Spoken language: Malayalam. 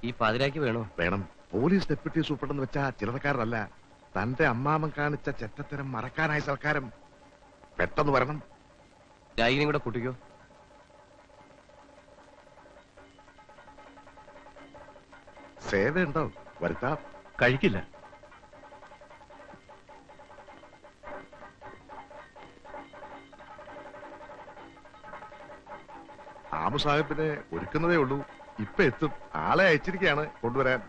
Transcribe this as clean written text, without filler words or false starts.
ഈ പാതിരാക്ക് വേണോ? വേണം. പോലീസ് ഡെപ്യൂട്ടി സൂപ്രണ്ടെന്ന് വെച്ചാ ചില്ലറക്കാരനല്ല. തന്റെ അമ്മാമൻ കാണിച്ച ചെറ്റത്തരം മറക്കാനായ സൽക്കാരം. പെട്ടെന്ന് വരണം. രാഗിനെയും കൂടെ കൂട്ടിക്കോ. സേവയുണ്ടോ? വരുത്താം. കഴിക്കില്ല. ആമു സാഹിബിനെ ഒരുക്കുന്നതേ ഉള്ളൂ. ഇപ്പൊ എത്തും. ആളെ അയച്ചിരിക്കയാണ് കൊണ്ടുവരാൻ.